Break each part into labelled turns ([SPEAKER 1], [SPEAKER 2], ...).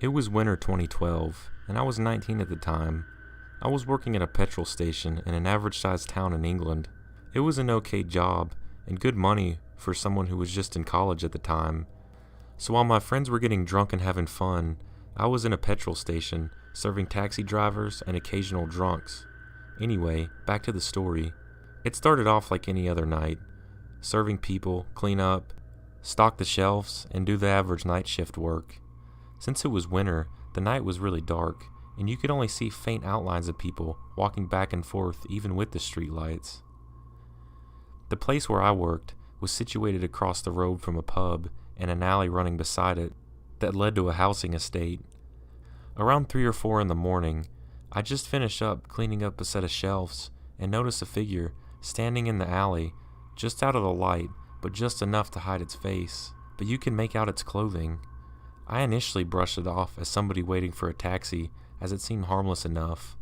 [SPEAKER 1] It was winter 2012, and I was 19 at the time. I was working at a petrol station in an average-sized town in England. It was an okay job, and good money for someone who was just in college at the time. So while my friends were getting drunk and having fun, I was in a petrol station, serving taxi drivers and occasional drunks. Anyway, back to the story. It started off like any other night. Serving people, clean up, stock the shelves, and do the average night shift work. Since it was winter, the night was really dark, and you could only see faint outlines of people walking back and forth even with the street lights. The place where I worked was situated across the road from a pub and an alley running beside it that led to a housing estate. Around 3 or 4 in the morning, I just finished up cleaning up a set of shelves and noticed a figure standing in the alley, just out of the light, but just enough to hide its face, but you can make out its clothing. I initially brushed it off as somebody waiting for a taxi, as it seemed harmless enough.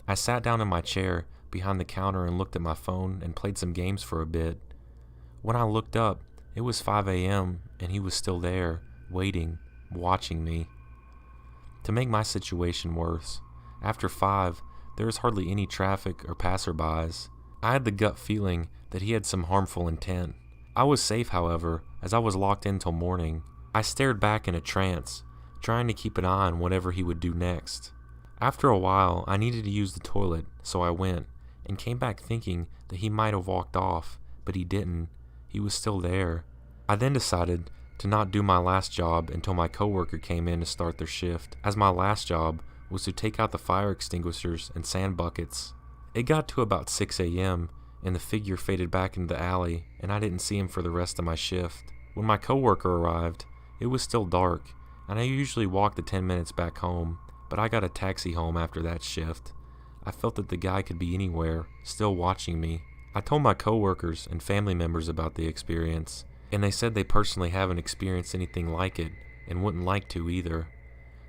[SPEAKER 1] I sat down in my chair behind the counter and looked at my phone and played some games for a bit. When I looked up, it was 5 a.m. and he was still there, waiting, watching me. To make my situation worse, after 5, there was hardly any traffic or passerbys. I had the gut feeling that he had some harmful intent. I was safe, however, as I was locked in till morning. I stared back in a trance, trying to keep an eye on whatever he would do next. After a while, I needed to use the toilet, so I went, and came back thinking that he might have walked off, but he didn't. He was still there. I then decided to not do my last job until my coworker came in to start their shift, as my last job was to take out the fire extinguishers and sand buckets. It got to about 6 a.m., and the figure faded back into the alley, and I didn't see him for the rest of my shift. When my coworker arrived, it was still dark, and I usually walked the 10 minutes back home, but I got a taxi home after that shift. I felt that the guy could be anywhere, still watching me. I told my coworkers and family members about the experience, and they said they personally haven't experienced anything like it, and wouldn't like to either.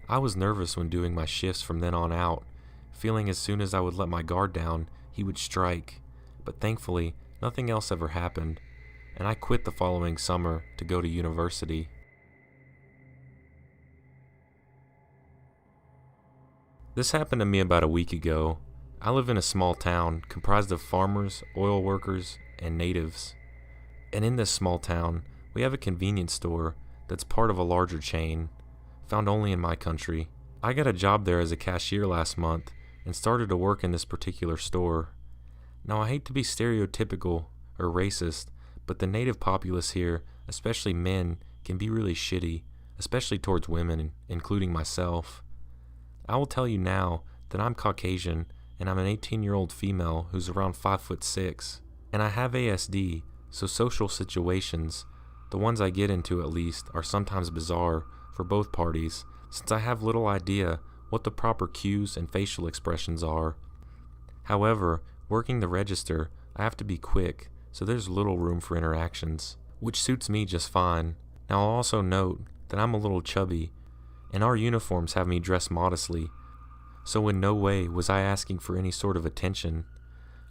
[SPEAKER 1] I was nervous when doing my shifts from then on out, feeling as soon as I would let my guard down, he would strike, but thankfully, nothing else ever happened, and I quit the following summer to go to university. This happened to me about a week ago. I live in a small town comprised of farmers, oil workers, and natives. And in this small town, we have a convenience store that's part of a larger chain, found only in my country. I got a job there as a cashier last month and started to work in this particular store. Now, I hate to be stereotypical or racist, but the native populace here, especially men, can be really shitty, especially towards women, including myself. I will tell you now that I'm Caucasian and I'm an 18-year-old female who's around 5'6", and I have ASD, so social situations, the ones I get into at least, are sometimes bizarre for both parties, since I have little idea what the proper cues and facial expressions are. However, working the register, I have to be quick, so there's little room for interactions, which suits me just fine. Now I'll also note that I'm a little chubby, and our uniforms have me dressed modestly, so in no way was I asking for any sort of attention.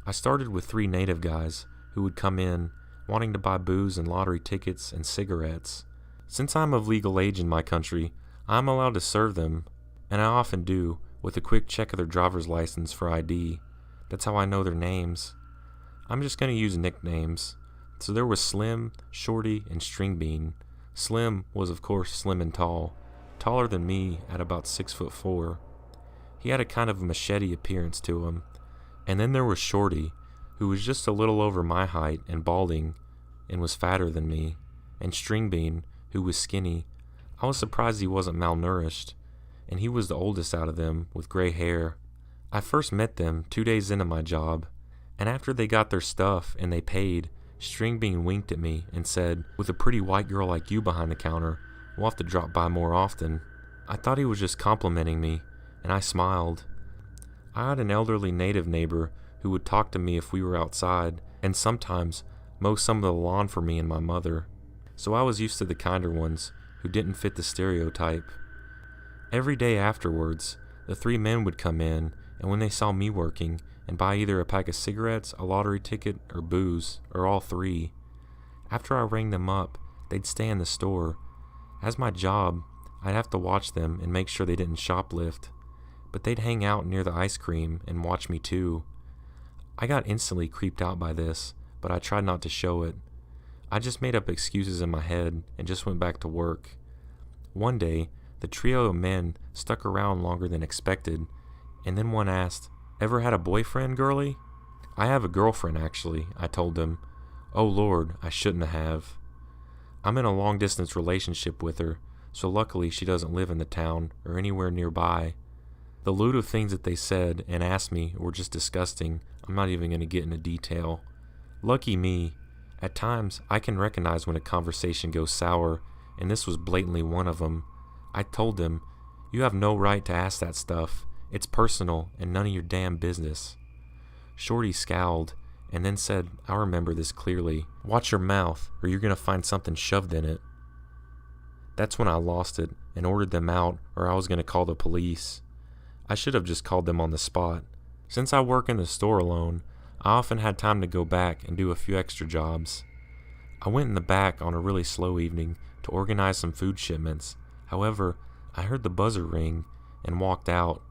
[SPEAKER 1] I started with 3 native guys who would come in, wanting to buy booze and lottery tickets and cigarettes. Since I'm of legal age in my country, I'm allowed to serve them, and I often do, with a quick check of their driver's license for ID. That's how I know their names. I'm just going to use nicknames. So there was Slim, Shorty, and String Bean. Slim was of course slim and tall, taller than me at about 6'4". He had a kind of machete appearance to him. And then there was Shorty, who was just a little over my height and balding, and was fatter than me. And String Bean, who was skinny. I was surprised he wasn't malnourished, and he was the oldest out of them, with gray hair. I first met them 2 days into my job, and after they got their stuff and they paid, String Bean winked at me and said, "With a pretty white girl like you behind the counter, we'll have to drop by more often." I thought he was just complimenting me, and I smiled. I had an elderly native neighbor who would talk to me if we were outside, and sometimes mow some of the lawn for me and my mother. So I was used to the kinder ones who didn't fit the stereotype. Every day afterwards, the 3 men would come in, and when they saw me working, and buy either a pack of cigarettes, a lottery ticket, or booze, or all 3. After I rang them up, they'd stay in the store. As my job, I'd have to watch them and make sure they didn't shoplift, but they'd hang out near the ice cream and watch me too. I got instantly creeped out by this, but I tried not to show it. I just made up excuses in my head and just went back to work. One day, the trio of men stuck around longer than expected, and then one asked, "Ever had a boyfriend, girlie?" "I have a girlfriend, actually," I told them. "Oh Lord, I shouldn't have." I'm in a long-distance relationship with her, so luckily she doesn't live in the town or anywhere nearby. The loot of things that they said and asked me were just disgusting. I'm not even going to get into detail. Lucky me. At times, I can recognize when a conversation goes sour, and this was blatantly one of them. I told them, "You have no right to ask that stuff. It's personal and none of your damn business." Shorty scowled and then said, "I remember this clearly. Watch your mouth or you're going to find something shoved in it." That's when I lost it and ordered them out, or I was going to call the police. I should have just called them on the spot. Since I work in the store alone, I often had time to go back and do a few extra jobs. I went in the back on a really slow evening to organize some food shipments. However, I heard the buzzer ring and walked out.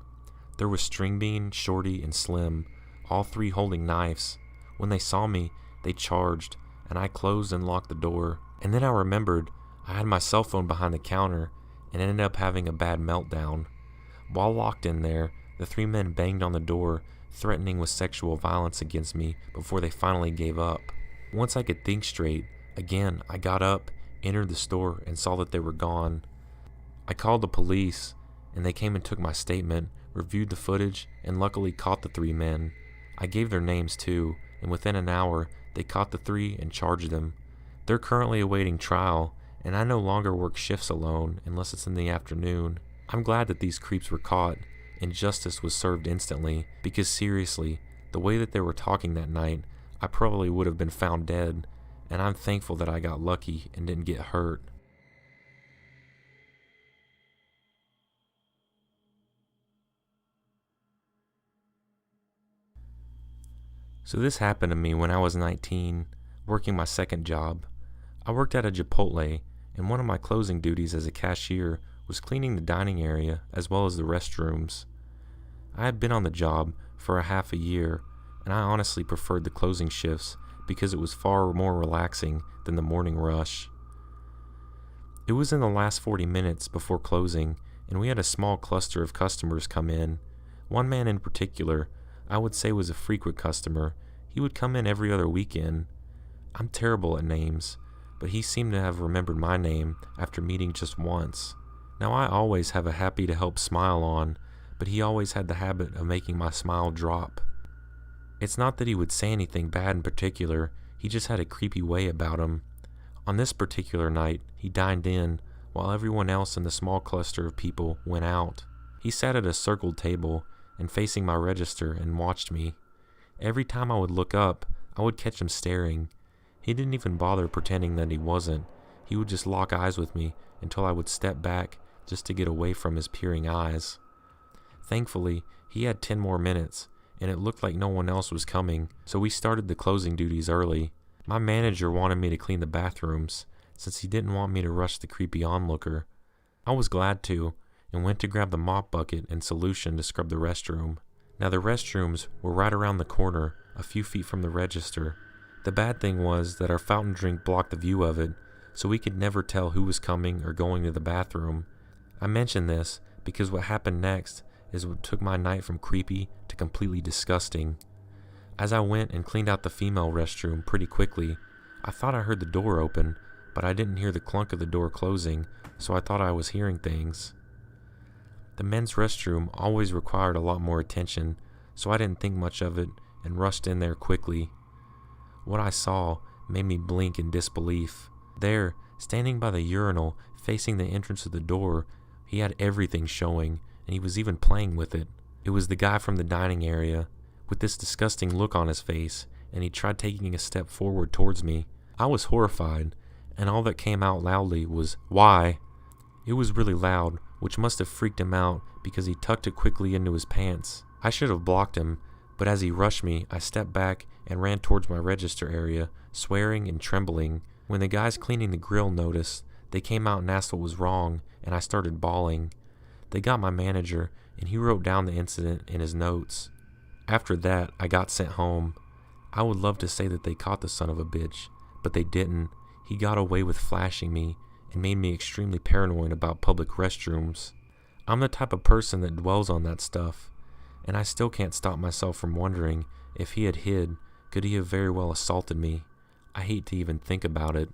[SPEAKER 1] There was String Bean, Shorty, and Slim, all three holding knives. When they saw me, they charged, and I closed and locked the door. And then I remembered I had my cell phone behind the counter and ended up having a bad meltdown. While locked in there, the three men banged on the door, threatening with sexual violence against me before they finally gave up. Once I could think straight, again, I got up, entered the store, and saw that they were gone. I called the police, and they came and took my statement, reviewed the footage, and luckily caught the three men. I gave their names too, and within an hour, they caught the three and charged them. They're currently awaiting trial, and I no longer work shifts alone unless it's in the afternoon. I'm glad that these creeps were caught, and justice was served instantly, because seriously, the way that they were talking that night, I probably would have been found dead, and I'm thankful that I got lucky and didn't get hurt. So this happened to me when I was 19, working my second job. I worked at a Chipotle, and one of my closing duties as a cashier was cleaning the dining area as well as the restrooms. I had been on the job for a half a year, and I honestly preferred the closing shifts because it was far more relaxing than the morning rush. It was in the last 40 minutes before closing, and we had a small cluster of customers come in. One man in particular, I would say was a frequent customer. He would come in every other weekend. I'm terrible at names, but he seemed to have remembered my name after meeting just once. Now I always have a happy to help smile on, but he always had the habit of making my smile drop. It's not that he would say anything bad in particular, he just had a creepy way about him. On this particular night, he dined in, while everyone else in the small cluster of people went out. He sat at a circled table and facing my register and watched me. Every time I would look up, I would catch him staring. He didn't even bother pretending that he wasn't. He would just lock eyes with me until I would step back just to get away from his peering eyes. Thankfully, he had 10 more minutes, and it looked like no one else was coming, so we started the closing duties early. My manager wanted me to clean the bathrooms, since he didn't want me to rush the creepy onlooker. I was glad to, and went to grab the mop bucket and solution to scrub the restroom. Now the restrooms were right around the corner, a few feet from the register. The bad thing was that our fountain drink blocked the view of it, so we could never tell who was coming or going to the bathroom. I mention this because what happened next is what took my night from creepy to completely disgusting. As I went and cleaned out the female restroom pretty quickly, I thought I heard the door open, but I didn't hear the clunk of the door closing, so I thought I was hearing things. The men's restroom always required a lot more attention, so I didn't think much of it and rushed in there quickly. What I saw made me blink in disbelief. There, standing by the urinal, facing the entrance of the door, he had everything showing, and he was even playing with it. It was the guy from the dining area, with this disgusting look on his face, and he tried taking a step forward towards me. I was horrified, and all that came out loudly was, "Why?" It was really loud, which must have freaked him out because he tucked it quickly into his pants. I should have blocked him, but as he rushed me, I stepped back and ran towards my register area, swearing and trembling. When the guys cleaning the grill noticed They came out and asked what was wrong, and I started bawling. They got my manager, and he wrote down the incident in his notes. After that, I got sent home. I would love to say that they caught the son of a bitch, but they didn't. He got away with flashing me and made me extremely paranoid about public restrooms. I'm the type of person that dwells on that stuff, and I still can't stop myself from wondering if he had hid, could he have very well assaulted me? I hate to even think about it.